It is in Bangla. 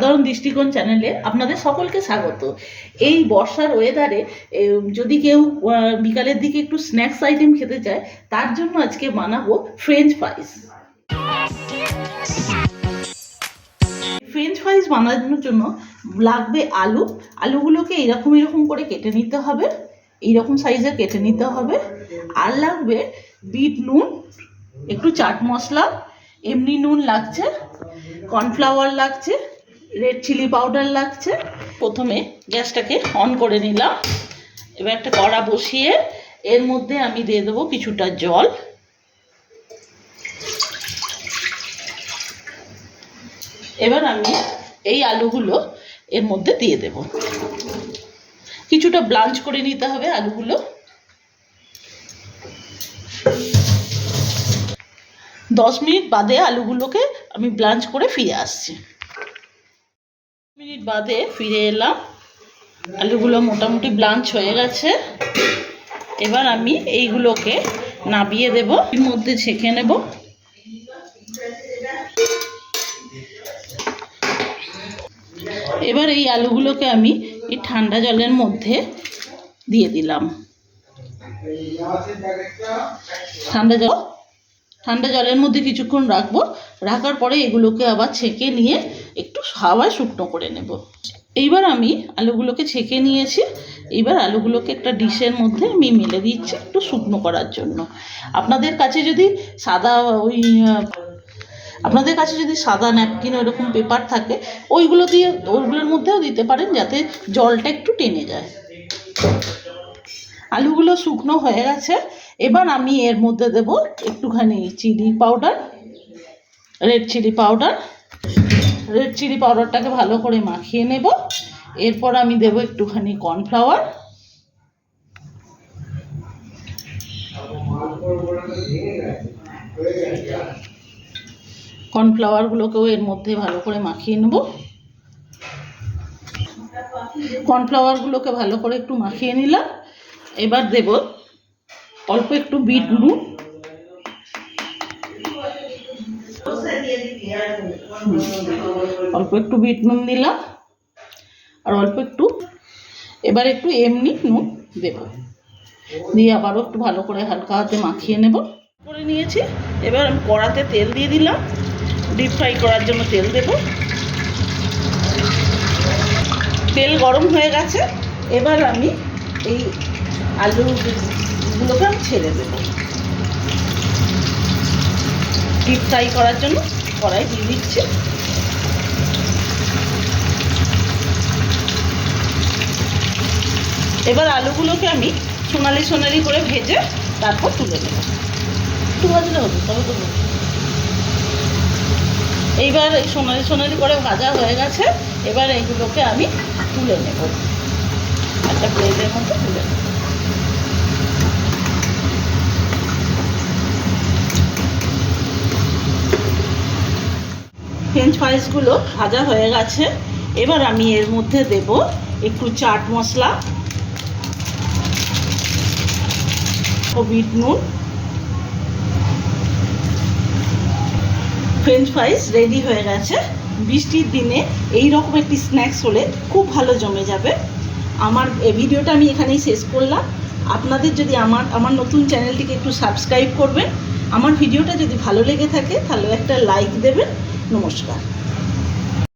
সাধারণ দৃষ্টিকোণ চ্যানেলে আপনাদের সকলকে স্বাগত। এই বর্ষার ওয়েদারে যদি কেউ বিকালের দিকে একটু স্ন্যাক্স আইটেম খেতে চায়, তার জন্য আজকে বানাবো ফ্রেঞ্চ ফ্রাইস। ফ্রেঞ্চ ফ্রাইস বানানোর জন্য লাগবে আলু। আলুগুলোকে এরকম করে কেটে নিতে হবে, এইরকম সাইজে কেটে নিতে হবে। আর লাগবে বিট নুন, একটু চাট মশলা, এমনি নুন লাগছে, কর্নফ্লাওয়ার লাগছে, রেড চিলি পাউডার লাগছে। প্রথমে গ্যাসটাকে অন করে নিলাম। এবার একটা কড়া বসিয়ে এর মধ্যে আমি দিয়ে দেবো কিছুটা জল। এবার আমি এই আলুগুলো এর মধ্যে দিয়ে দেব। কিছুটা ব্লাঞ্চ করে নিতে হবে আলুগুলো। 10 মিনিট বাদে আলুগুলোকে আমি ব্লাঞ্চ করে ফিরে আসছি। 10 মিনিট বাদে ফিরে এলাম। আলুগুলো মোটামুটি ব্লাঞ্চ হয়ে গেছে। এবার আমি এইগুলোকে নাবিয়ে দেব, এর মধ্যে ছেঁকে নেব। এবার এই আলুগুলোকে আমি এই ঠান্ডা জলের মধ্যে দিয়ে দিলাম। ঠান্ডা জলের মধ্যে কিছুক্ষণ রাখবো। রাখার পরে এগুলোকে আবার ছেঁকে নিয়ে একটু হাওয়ায় শুকনো করে নেব। এইবার আমি আলুগুলোকে ছেঁকে নিয়েছি। এইবার আলুগুলোকে একটা ডিশের মধ্যে আমি মেলে দিচ্ছি একটু শুকনো করার জন্য। আপনাদের কাছে যদি সাদা ন্যাপকিন ওইরকম পেপার থাকে, ওইগুলোর মধ্যেও দিতে পারেন, যাতে জলটা একটু টেনে যায়। আলুগুলো শুকনো হয়ে গেছে। এবার আমি এর মধ্যে দেব একটুখানি চিলি পাউডার, রেড চিলি পাউডারটাকে ভালো করে মাখিয়ে নেব। এরপর আমি দেব একটুখানি কর্নফ্লাওয়ার। কর্নফ্লাওয়ারগুলোকেও এর মধ্যে ভালো করে মাখিয়ে নেব। কর্নফ্লাওয়ারগুলোকে ভালো করে একটু মাখিয়ে নিলাম। এবার দেব অল্প একটু বিট নুন, দিলাম। আর অল্প একটু এবার একটু এমনি নুন দেব, দিয়ে আবারও একটু ভালো করে হালকা হাতে মাখিয়ে নেব। করে নিয়েছি। এবার আমি কড়াতে তেল দিয়ে দিলাম। ডিপ ফ্রাই করার জন্য তেল দেব। তেল গরম হয়ে গেছে। এবার আমি এই আলুগুলোকে আমি ছেড়ে দেব। ডিপ ফ্রাই করার জন্য কড়াই দিয়ে দিচ্ছি। এবার আলুগুলোকে আমি সোনালি করে ভেজে তারপর তুলে নেব। একটু ভাজলে হবে, তবে তো এইবার সোনালি করে ভাজা হয়ে গেছে। এবার এইগুলোকে আমি তুলে নেব, একটা প্লেটের মধ্যে তুলে নেব। ফ্রেঞ্চ ফ্রাইসগুলো ভাজা হয়ে গেছে। এবার আমি এর মধ্যে দেব একটু চাট মশলা ও বিট নুন। ফ্রেঞ্চ ফ্রাইস রেডি হয়ে গেছে। বৃষ্টির দিনে এই রকম একটি স্ন্যাক্স হলে খুব ভালো জমে যাবে। আমার এই ভিডিওটা আমি এখানেই শেষ করলাম। আপনাদের যদি আমার নতুন চ্যানেলটিকে একটু সাবস্ক্রাইব করবেন। আমার ভিডিওটা যদি ভালো লেগে থাকে তাহলে একটা লাইক দেবেন। নমস্কার।